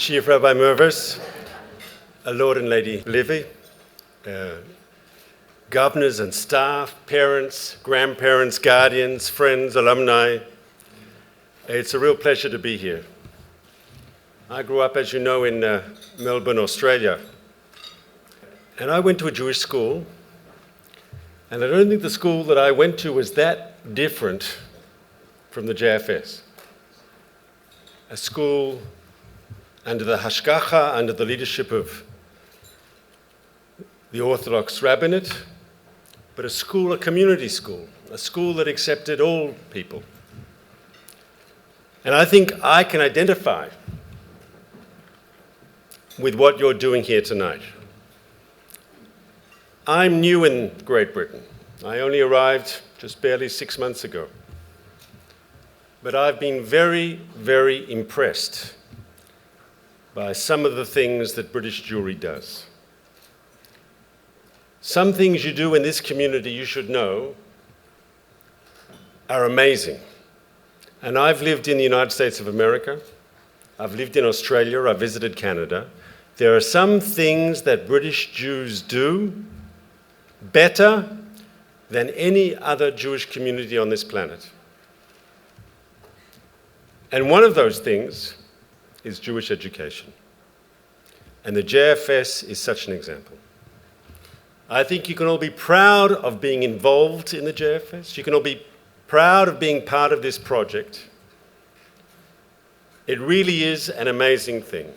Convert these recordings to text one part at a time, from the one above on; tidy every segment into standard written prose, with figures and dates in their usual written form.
Chief Rabbi Mervis, Lord and Lady Levy, governors and staff, parents, grandparents, guardians, friends, alumni. It's a real pleasure to be here. I grew up, as you know, in Melbourne, Australia. And I went to a Jewish school, and I don't think the school that I went to was that different from the JFS. A school under the hashgacha, under the leadership of the Orthodox rabbinate, but a school, a community school, a school that accepted all people. And I think I can identify with what you're doing here tonight. I'm new in Great Britain. I only arrived just barely 6 months ago. But I've been very, very impressed by some of the things that British Jewry does. Some things you do in this community, you should know, are amazing. And I've lived in the United States of America. I've lived in Australia. I've visited Canada. There are some things that British Jews do better than any other Jewish community on this planet. And one of those things is Jewish education. And the JFS is such an example. I think you can all be proud of being involved in the JFS. You can all be proud of being part of this project. It really is an amazing thing.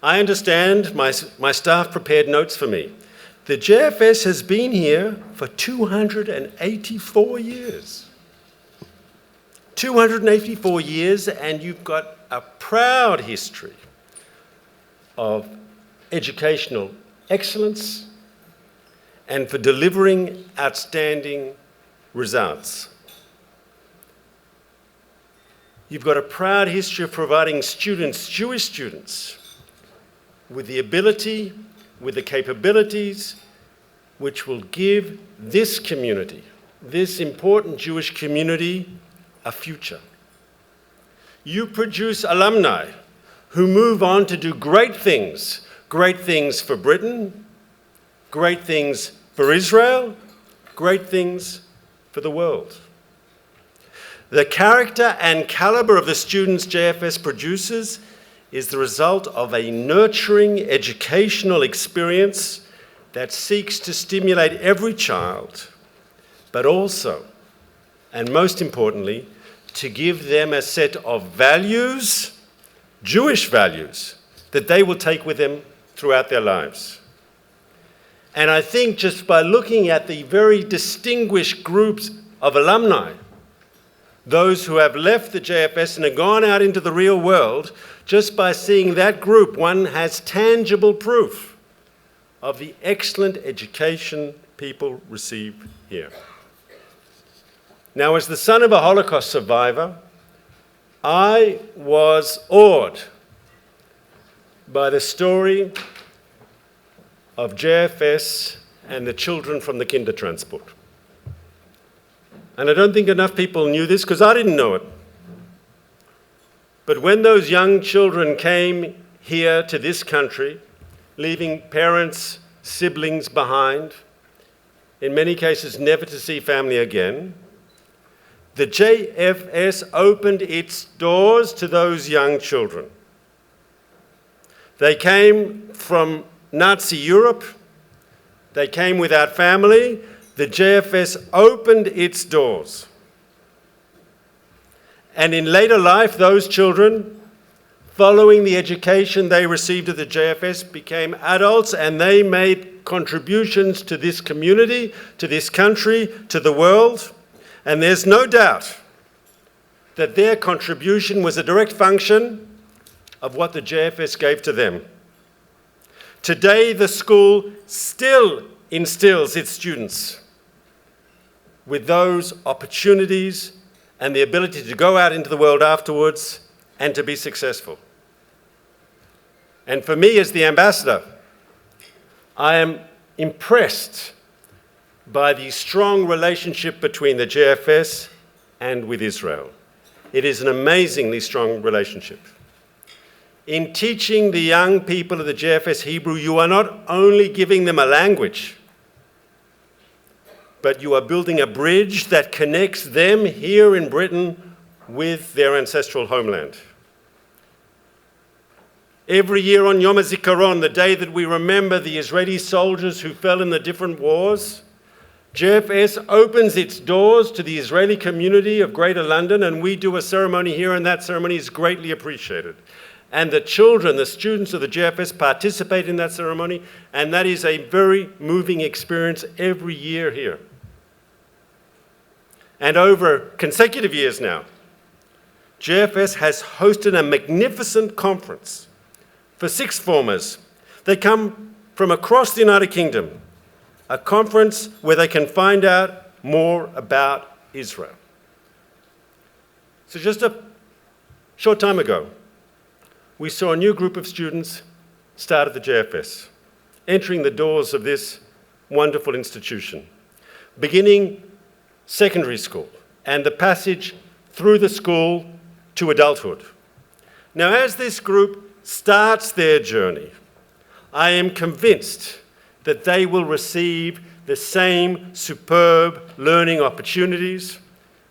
I understand my staff prepared notes for me. The JFS has been here for 284 years. 284 years, and you've got a proud history of educational excellence and for delivering outstanding results. You've got a proud history of providing students, Jewish students, with the ability, with the capabilities, which will give this community, this important Jewish community, a future. You produce alumni who move on to do great things for Britain, great things for Israel, great things for the world. The character and caliber of the students JFS produces is the result of a nurturing educational experience that seeks to stimulate every child, but also, and most importantly, to give them a set of values, Jewish values, that they will take with them throughout their lives. And I think just by looking at the very distinguished groups of alumni, those who have left the JFS and have gone out into the real world, just by seeing that group, one has tangible proof of the excellent education people receive here. Now, as the son of a Holocaust survivor, I was awed by the story of JFS and the children from the Kindertransport. And I don't think enough people knew this because I didn't know it. But when those young children came here to this country, leaving parents, siblings behind, in many cases never to see family again, the JFS opened its doors to those young children. They came from Nazi Europe. They came without family. The JFS opened its doors. And in later life, those children, following the education they received at the JFS, became adults, and they made contributions to this community, to this country, to the world. And there's no doubt that their contribution was a direct function of what the JFS gave to them. Today, the school still instills its students with those opportunities and the ability to go out into the world afterwards and to be successful. And for me as the ambassador, I am impressed by the strong relationship between the JFS and with Israel. It is an amazingly strong relationship. In teaching the young people of the JFS Hebrew, you are not only giving them a language, but you are building a bridge that connects them here in Britain with their ancestral homeland. Every year on Yom HaZikaron, the day that we remember the Israeli soldiers who fell in the different wars, JFS opens its doors to the Israeli community of Greater London, and we do a ceremony here, and that ceremony is greatly appreciated. And the children, the students of the JFS participate in that ceremony, and that is a very moving experience every year here. And over consecutive years now, JFS has hosted a magnificent conference for sixth formers. They come from across the United Kingdom, a conference where they can find out more about Israel. So just a short time ago, we saw a new group of students start at the JFS, entering the doors of this wonderful institution, beginning secondary school and the passage through the school to adulthood. Now, as this group starts their journey, I am convinced that they will receive the same superb learning opportunities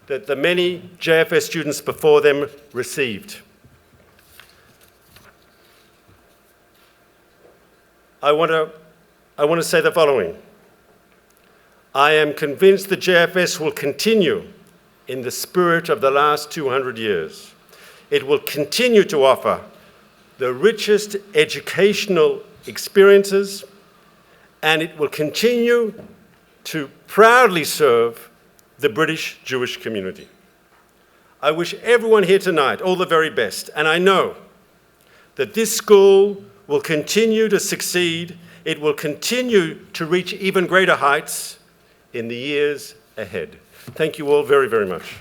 that the many JFS students before them received. I want to say the following. I am convinced the JFS will continue in the spirit of the last 200 years. It will continue to offer the richest educational experiences, and it will continue to proudly serve the British Jewish community. I wish everyone here tonight all the very best, and I know that this school will continue to succeed. It will continue to reach even greater heights in the years ahead. Thank you all very, very much.